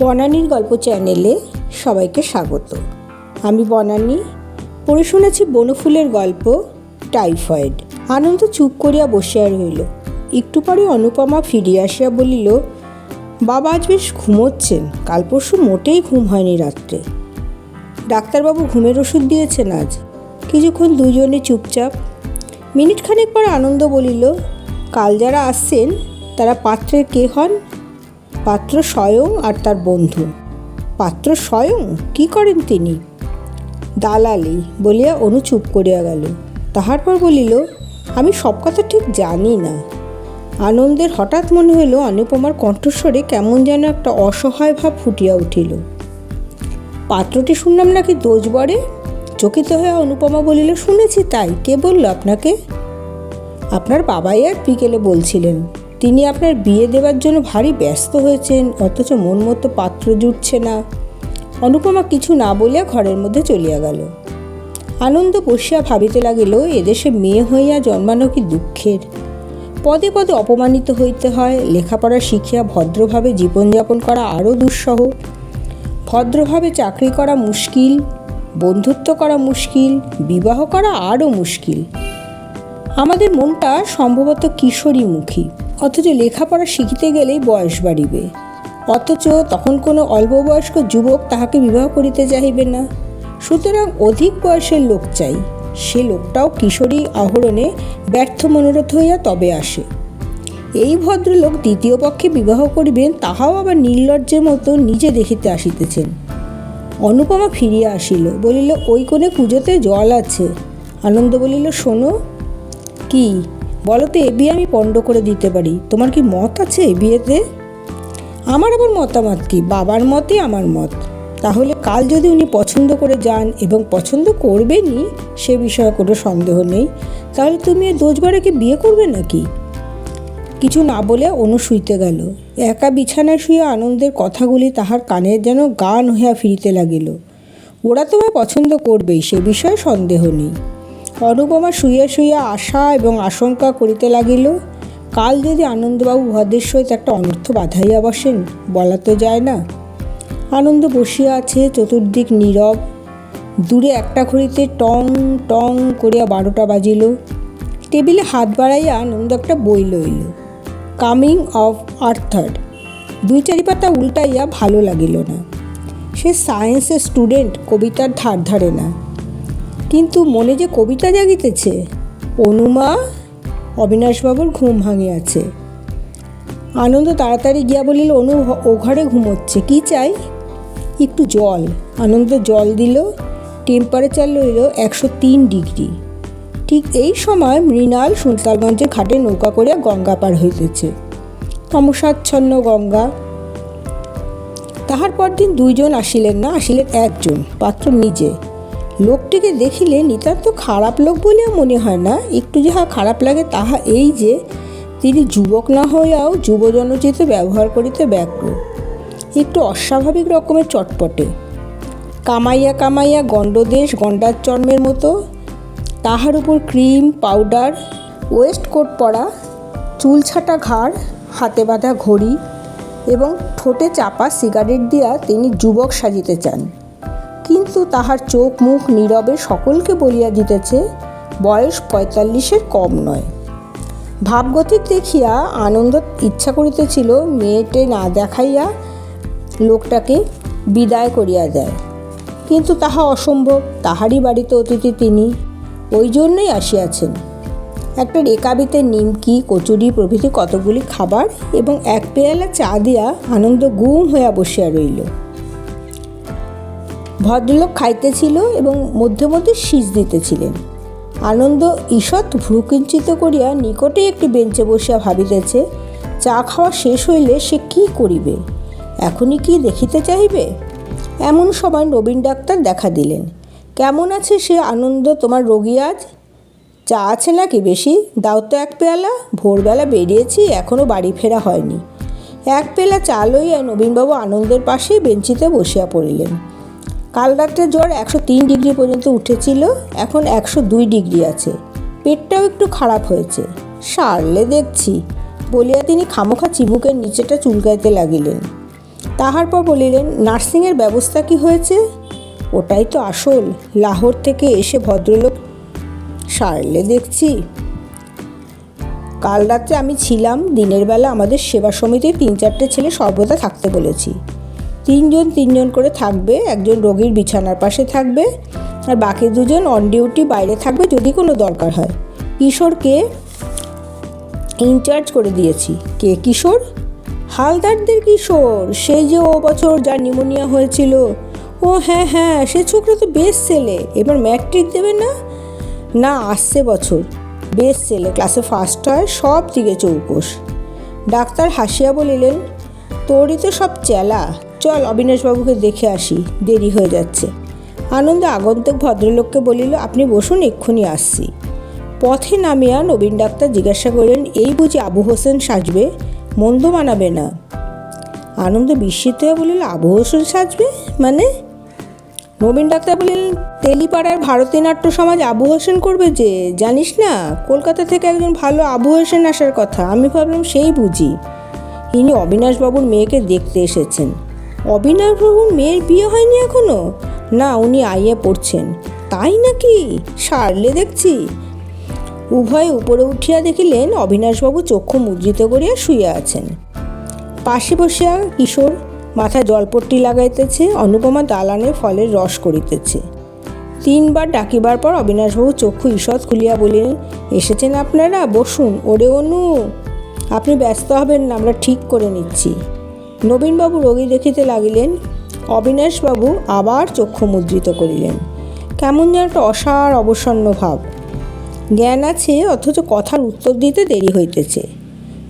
বনানীর গল্প চ্যানেলে সবাইকে স্বাগত। আমি বনানী। পড়ে শুনেছি বনফুলের গল্প টাইফয়েড। আনন্দ চুপ করিয়া বসিয়া রহিল। একটু পরে অনুপমা ফিরিয়া আসিয়া বলিল, বাবা আজ বেশ ঘুমোচ্ছেন, কাল পরশু মোটেই ঘুম হয়নি রাত্রে। ডাক্তারবাবু ঘুমের ওষুধ দিয়েছেন আজ। কিছুক্ষণ দুজনে চুপচাপ। মিনিট খানেক পর আনন্দ বলিল, কাল যারা আসছেন তারা পাত্রের কে হন? পাত্র স্বয়ং আর তার বন্ধু। পাত্র স্বয়ং কি করেন তিনি? দালালি বলিয়া অনু চুপ করিয়া গেল। তাহার পর বলিল, আমি সব কথা ঠিক জানি না। আনন্দের হঠাৎ মনে হইল অনুপমার কণ্ঠস্বরে কেমন যেন একটা অসহায় ভাব ফুটিয়া উঠিল। পাত্রটি শুনলাম নাকি দোষ বড়ে। চকিত হয়ে অনুপমা বলিল, শুনেছি তাই, কে বলল আপনাকে? আপনার বাবাই আর বিকেলে বলছিলেন তিনি আপনার বিয়ে দেওয়ার জন্য ভারী ব্যস্ত হয়েছেন, অথচ মন মতো পাত্র জুটছে না। অনুপমা কিছু না বলিয়া ঘরের মধ্যে চলিয়া গেল। আনন্দ বসিয়া ভাবিতে লাগিল, এদেশে মেয়ে হইয়া জন্মানো কি দুঃখের। পদে পদে অপমানিত হইতে হয়। লেখাপড়া শিখিয়া ভদ্রভাবে জীবনযাপন করা আরও দুঃসহ। ভদ্রভাবে চাকরি করা মুশকিল, বন্ধুত্ব করা মুশকিল, বিবাহ করা আরও মুশকিল। আমাদের মনটা সম্ভবত কিশোরীমুখী, অথচ লেখাপড়া শিখিতে গেলেই বয়স বাড়িবে। অথচ তখন কোনো অল্পবয়স্ক যুবক তাহাকে বিবাহ করিতে চাহিবে না। সুতরাং অধিক বয়সের লোক চাই। সে লোকটাও কিশোরী আহরণে ব্যর্থ মনোরথ হইয়া তবে আসে। এই ভদ্রলোক দ্বিতীয় পক্ষে বিবাহ করিবেন, তাহাও আবার নির্লজ্জের মতো নিজে দেখিতে আসিতেছেন। অনুপমা ফিরিয়া আসিল, বলিল, ওই কোণে পুজোতে জল আছে। আনন্দ বলিল, শোনো। কি বলো তো, এ বিয়ে আমি পণ্ড করে দিতে পারি। তোমার কি মত আছে এ বিয়েতে? আমার আবার মতামত কি? বাবার মতই আমার মত। তাহলে কাল যদি উনি পছন্দ করে যান, এবং পছন্দ করবেনই, সে বিষয়ে কোনো সন্দেহ নেই, তাহলে তুমি এ দোষবারাকে বিয়ে করবে নাকি? কিছু না বলে অনু শুইতে গেল। একা বিছানায় শুয়ে আনন্দের কথাগুলি তাহার কানে যেন গান হইয়া ফিরিতে লাগিল। ওরা তোমায় পছন্দ করবেই, সে বিষয়ে সন্দেহ নেই। অনুপমা শুইয়া শুইয়া আশা এবং আশঙ্কা করিতে লাগিল, কাল যদি আনন্দবাবু ভদ্রের সহিত একটা অনর্থ বাঁধাইয়া বসেন, বলা তো যায় না। আনন্দ বসিয়া আছে, চতুর্দিক নীরব। দূরে একটা ঘড়িতে টং টং করিয়া 12টা বাজিল। টেবিলে হাত বাড়াইয়া আনন্দ একটা বই লইল, কামিং অফ আর্থার। 2-4 পাতা উল্টাইয়া ভালো লাগিল না। সে সায়েন্সের স্টুডেন্ট, কবিতার ধার ধারে না, কিন্তু মনে যে কবিতা জাগিতেছে। অনুমা, অবিনাশবাবুর ঘুম ভাঙিয়াছে। আনন্দ তাড়াতাড়ি গিয়া বলিল, অনু ও ঘরে ঘুমোচ্ছে, কি চাই? একটু জল। আনন্দ জল দিল। টেম্পারেচার লইল 103 ডিগ্রি। ঠিক এই সময় মৃণাল সুলতানগঞ্জের ঘাটে নৌকা করিয়া গঙ্গা পার হইতেছে। তমসাচ্ছন্ন গঙ্গা। তাহার পরদিন 2 জন আসিলেন না, আসিলেন একজন, পাত্র নিজে। লোকটিকে দেখিলে নিতান্ত খারাপ লোক বলিয়া মনে হয় না। একটু যাহা খারাপ লাগে তাহা এই যে তিনি যুবক না হইয়াও যুবজনোচিত ব্যবহার করিতে ব্যগ্র। একটু অস্বাভাবিক রকমের চটপটে। কামাইয়া কামাইয়া গণ্ডদেশ, গন্ডার চর্মের মতো। তাহার উপর ক্রিম পাউডার, ওয়েস্টকোট পরা, চুল ছাটা ঘাড়, হাতে বাঁধা ঘড়ি এবং ঠোঁটে চাপা সিগারেট দিয়া তিনি যুবক সাজিতে চান। কিন্তু তাহার চোখ মুখ নীরবে সকলকে বলিয়া দিতেছে বয়স 45-এর কম নয়। ভাবগতিক দেখিয়া আনন্দ ইচ্ছা করিতেছিল মেয়েটে না দেখাইয়া লোকটাকে বিদায় করিয়া দেয়, কিন্তু তাহা অসম্ভব। তাহারই বাড়িতে অতিথি তিনি, ওই জন্যই আসিয়াছেন। একটা রেকাবিতে নিমকি, কচুরি প্রভৃতি কতগুলি খাবার এবং 1 পেয়ালা চা দিয়া আনন্দ গুম হইয়া বসিয়া রইল। ভদ্রলোক খাইতেছিল এবং মধ্যে মধ্যে শীষ দিতেছিলেন। আনন্দ ঈষৎ ভ্রুকিঞ্চিত করিয়া নিকটেই একটি বেঞ্চে বসিয়া ভাবিতেছে, চা খাওয়া শেষ হইলে সে কি করিবে, এখনই কি দেখিতে চাহিবে। এমন সময় নবীন ডাক্তার দেখা দিলেন। কেমন আছে সে আনন্দ, তোমার রোগী আজ? চা আছে নাকি বেশি? দাও তো 1 পেয়ালা। ভোরবেলা বেরিয়েছি, এখনও বাড়ি ফেরা হয়নি। 1 পেয়ালা চা লইয়া নবীনবাবু আনন্দের পাশেই বেঞ্চিতে বসিয়া পড়িলেন। কাল রাত্রে জ্বর 103 ডিগ্রি পর্যন্ত উঠেছিল, এখন 102 ডিগ্রি আছে। পেটটাও একটু খারাপ হয়েছে, সারলে দেখছি বলিয়া তিনি খামোখা চিবুকের নিচেটা চুলকাইতে লাগিলেন। তাহার পর বলিলেন, নার্সিংয়ের ব্যবস্থা কি হয়েছে? ওটাই তো আসল। লাহোর থেকে এসে ভদ্রলোক সারলে দেখছি। কাল রাত্রে আমি ছিলাম। দিনের বেলা আমাদের সেবা সমিতির 3-4টে ছেলে সর্বদা থাকতে বলেছি। 3 জন করে থাকবে। একজন রোগীর বিছানার পাশে থাকবে, আর বাকি 2জন অন ডিউটি বাইরে থাকবে যদি কোনো দরকার হয়। কিশোরকে ইনচার্জ করে দিয়েছি। কে কিশোর? হালদারদের কিশোর, সেই যে ও বছর যার নিউমোনিয়া হয়েছিল। ও হ্যাঁ হ্যাঁ, সে ছোকরা তো বেশ ছেলে। এবার ম্যাট্রিক দেবে না? না, আসছে বছর। বেশ ছেলে, ক্লাসে ফার্স্ট হয়, সব দিকে চৌকস। ডাক্তার হাসিয়া বলিলেন, তোরই তো সব চেলা। চল অবিনাশবাবুকে দেখে আসি, দেরি হয়ে যাচ্ছে। আনন্দে আগন্তুক ভদ্রলোককে বলিল, আপনি বসুন, এক্ষুনি আসছি। পথে নামিয়া নবীন ডাক্তার জিজ্ঞাসা করলেন, এই বুঝি আবু হোসেন সাজবে? মন্দ মানাবে না। আনন্দ বিস্মিত হয়ে বলিল, আবু হোসেন সাজবে মানে? নবীন ডাক্তার বলিলেন, তেলিপাড়ার ভারতী নাট্য সমাজ আবু হোসেন করবে যে, জানিস না? কলকাতা থেকে একজন ভালো আবু হোসেন আসার কথা। আমি ভাবলাম সেই বুঝি। ইনি অবিনাশবাবুর মেয়েকে দেখতে এসেছেন। অবিনাশবাবুর মেয়ের বিয়ে হয়নি এখনো? না, উনি আইয়ে পড়ছেন। তাই নাকি? সারলে দেখছি। উভয়ে উপরে উঠিয়া দেখিলেন অবিনাশবাবু চক্ষু মুদ্রিত করিয়া শুইয়া আছেন। পাশে বসিয়া কিশোর মাথায় জলপট্টি লাগাইতেছে, অনুপমা দালানে ফলের রস করিতেছে। 3বার ডাকিবার পর অবিনাশবাবু চক্ষু ঈষৎ খুলিয়া বলিলেন, এসেছেন আপনারা? বসুন। ওরে অনু, আপনি ব্যস্ত হবেন না, আমরা ঠিক করে নিচ্ছি। নবীনবাবু রোগী দেখিতে লাগিলেন। অবিনাশবাবু আবার চক্ষু মুদ্রিত করিলেন। কেমন যেন একটা অসার অবসন্ন ভাব। জ্ঞান আছে, অথচ কথার উত্তর দিতে দেরি হইতেছে।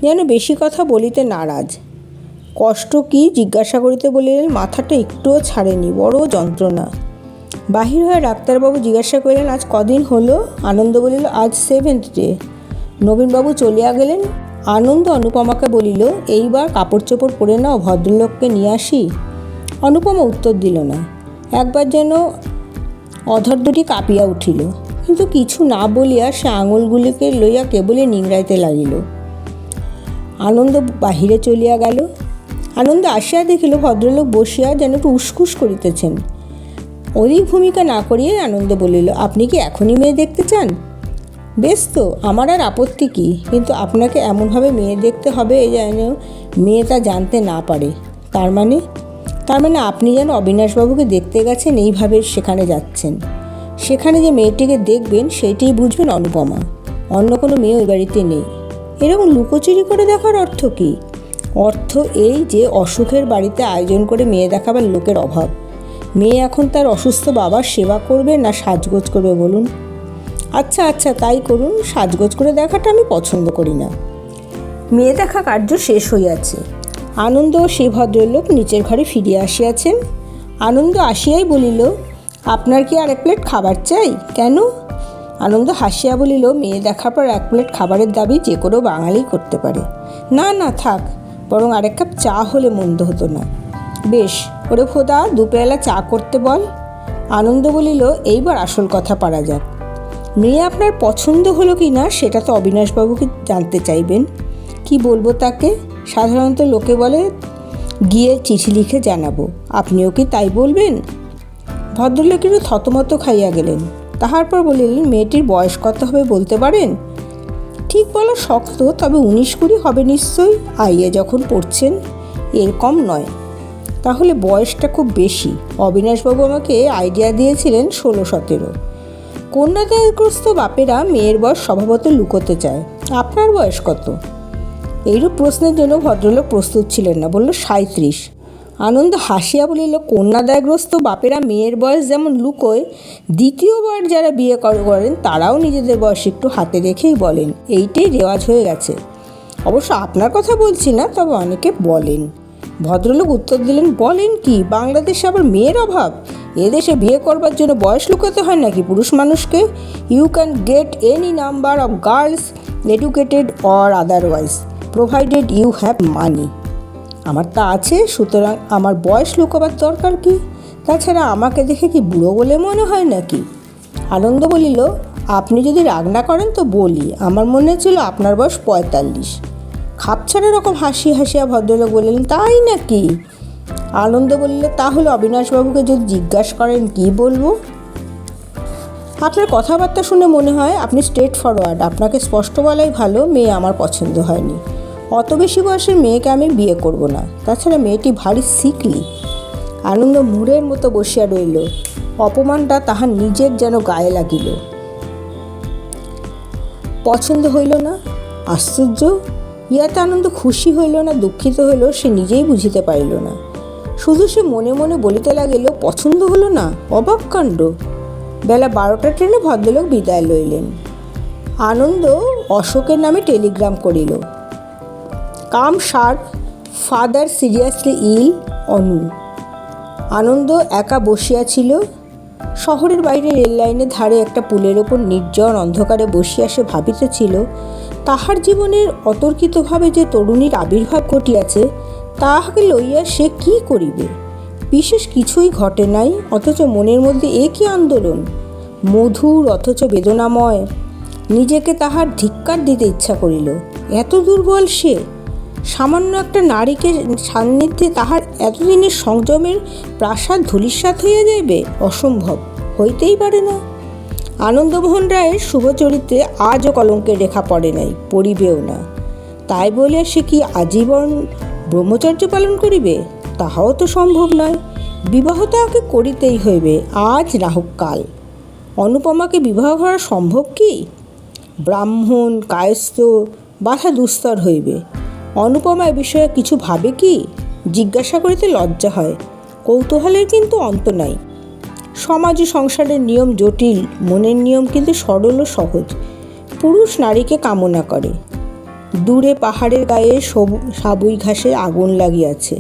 যেন বেশি কথা বলিতে নারাজ। কষ্ট কি জিজ্ঞাসা করিতে বলিলেন, মাথাটা একটুও ছাড়েনি, বড় যন্ত্রণা। বাহির হয়ে ডাক্তারবাবু জিজ্ঞাসা করিলেন, আজ কদিন হলো? আনন্দ বলিল, আজ 7th ডে। নবীনবাবু চলিয়া গেলেন। আনন্দ অনুপমাকে বলিল, এইবার কাপড় চোপড় পরে নাও, ভদ্রলোককে নিয়ে আসি। অনুপমা উত্তর দিল না। একবার যেন অধর দুটি কাঁপিয়া উঠিল, কিন্তু কিছু না বলিয়া সে আঙুলগুলিকে লইয়া কেবলই নিংড়াইতে লাগিল। আনন্দ বাহিরে চলিয়া গেল। আনন্দ আসিয়া দেখিল ভদ্রলোক বসিয়া যেন একটু উসকুস করিতেছেন। অধিক ভূমিকা না করিয়া আনন্দ বলিল, আপনি কি এখনই মেয়ে দেখতে চান? বেশ তো, আমার আর আপত্তি কী, কিন্তু আপনাকে এমনভাবে মেয়ে দেখতে হবে যেন মেয়ে তা জানতে না পারে। তার মানে আপনি যেন অবিনাশবাবুকে দেখতে গেছেন এইভাবে সেখানে যাচ্ছেন। সেখানে যে মেয়েটিকে দেখবেন সেইটিই বুঝবেন অনুপমা। অন্য কোনো মেয়ে ওই বাড়িতে নেই। এরকম লুকোচুরি করে দেখার অর্থ কী? অর্থ এই যে অসুখের বাড়িতে আয়োজন করে মেয়ে দেখাবার লোকের অভাব। মেয়ে এখন তার অসুস্থ বাবার সেবা করবে না সাজগোজ করবে বলুন? আচ্ছা তাই করুন। সাজগোজ করে দেখাটা আমি পছন্দ করি না। মেয়ে দেখা কার্য শেষ হইয়াছে। আনন্দ ও সেই ভদ্রলোক নিচের ঘরে ফিরিয়া আসিয়াছেন। আনন্দ আসিয়াই বলিল, আপনার কি আর 1 প্লেট খাবার চাই? কেন? আনন্দ হাসিয়া বলিল, মেয়ে দেখার পর 1 প্লেট খাবারের দাবি যে কোনো বাঙালি করতে পারে। না থাক, বরং 1 কাপ চা হলে মন্দ হতো না। বেশ, ওরে খোদা, 2 পেয়ালা চা করতে বল। আনন্দ বলিল, এইবার আসল কথা পারা যাক। মেয়ে আপনার পছন্দ হলো কি না সেটা তো অবিনাশবাবুকে জানতে চাইবেন। কি বলবো তাকে? সাধারণত লোকে বলে গিয়ে চিঠি লিখে জানাবো। আপনিও কি তাই বলবেন? ভদ্রলোকেরও থতমত খাইয়া গেলেন। তাহার পর বলিলেন, মেয়েটির বয়স কত হবে বলতে পারেন? ঠিক বলা শক্ত, তবে 19-20 হবে নিশ্চয়ই। আইয়ে যখন পড়ছেন, এর কম নয়। তাহলে বয়সটা খুব বেশি। অবিনাশবাবু আমাকে আইডিয়া দিয়েছিলেন 16-17। কন্যাদায়গ্রস্ত বাপেরা মেয়ের বয়স স্বভাবত লুকোতে চায়। আপনার বয়স কত? এইরূপ প্রশ্নের জন্য ভদ্রলোক প্রস্তুত ছিলেন না। বলল, 37। আনন্দ হাসিয়া বলিল, কন্যাদায়গ্রস্ত বাপেরা মেয়ের বয়স যেমন লুকোয়, দ্বিতীয়বার যারা বিয়ে করেন তারাও নিজেদের বয়স একটু হাতে রেখেই বলেন। এইটাই রেওয়াজ হয়ে গেছে। অবশ্য আপনার কথা বলছি না, তবে অনেকে বলেন। ভদ্রলোক উত্তর দিলেন, বলেন কি? বাংলাদেশে আবার মেয়ের অভাব? এদেশে বিয়ে করবার জন্য বয়স লুকাতে হয় নাকি পুরুষ মানুষকে? You can get any number of girls, educated or otherwise, provided you have money. আমার তা আছে, সুতরাং আমার বয়স লুকাবার দরকার কি? তাছাড়া আমাকে দেখে কি বুড়ো বলে মনে হয় নাকি? আনন্দ বলিল, আপনি যদি রাগ না করেন তো বলি, আমার মনে ছিল আপনার বয়স 45। খাপছাড়া রকম হাসিয়া ভদ্রলোক বললেন, তাই নাকি? আনন্দ বললে, তাহলে অবিনাশবাবুকে যদি জিজ্ঞাসা করেন কি বলবো? আপনার কথাবার্তা শুনে মনে হয় আপনি স্ট্রেট ফরওয়ার্ড। আপনাকে স্পষ্ট বলাই ভালো, মেয়ে আমার পছন্দ হয়নি। অত বেশি বয়সের মেয়েকে আমি বিয়ে করব না। তাছাড়া মেয়েটি ভারী সিকলি। আনন্দ মুড়ের মতো বসিয়া রইল। অপমানটা তাহার নিজের যেন গায়ে লাগিল। পছন্দ হইল না? আশ্চর্য! ইহাতে আনন্দ খুশি হইল না দুঃখিত হইল সে নিজেই বুঝিতে পারিল না। শুধু সে মনে মনে বলিতে লাগিল, পছন্দ হলো না? অবাক কাণ্ড। বেলা 12টার ট্রেনে ভদ্রলোক বিদায় লইলেন। আনন্দ অশোকের নামে টেলিগ্রাম করিল, কাম শার্প, ফাদার সিরিয়াসলি ইল, অনু। আনন্দ একা বসিয়াছিল। শহরের বাইরে রেল লাইনের ধারে একটা পুলের ওপর নির্জন অন্ধকারে বসিয়া সে ভাবিতেছিল, তাহার জীবনের অতর্কিতভাবে যে তরুণীর আবির্ভাব ঘটিয়াছে, তাহাকে লইয়া সে কি করিবে। বিশেষ কিছুই ঘটে নাই, অথচ মনের মধ্যে এ কি আন্দোলন! মধুর অথচ বেদনাময়। নিজেকে তাহার ধিক্কার দিতে ইচ্ছা করিল। এত দুর্বল সে! সামান্য একটা নারীকে সান্নিধ্যে তাহার এতদিনের সংযমের প্রাসাদ ধূলিসাৎ হইয়া যাইবে? অসম্ভব, হইতেই পারে না। আনন্দমোহন রায়ের শুভচরিত্রে আজও কলঙ্কের রেখা পড়ে নাই, পড়িবেও না। তাই বলিয়া সে কি আজীবন ব্রহ্মচর্য পালন করিবে? তাহাও তো সম্ভব নয়। বিবাহ তাহাকে করিতেই হইবে, আজ না হোক কাল। অনুপমাকে বিবাহ করা সম্ভব কি? ব্রাহ্মণ কায়স্থ, বাধা দুস্তর হইবে। অনুপমা এ বিষয়ে কিছু ভাবে কি? জিজ্ঞাসা করিতে লজ্জা হয়। কৌতূহলের কিন্তু অন্ত নাই। সমাজ ও সংসারের নিয়ম জটিল, মনের নিয়ম কিন্তু সরল ও সহজ। পুরুষ নারীকে কামনা করে। দূরে পাহাড়ের গায়ে সাবুই ঘাসে আগুন লাগিয়াছে।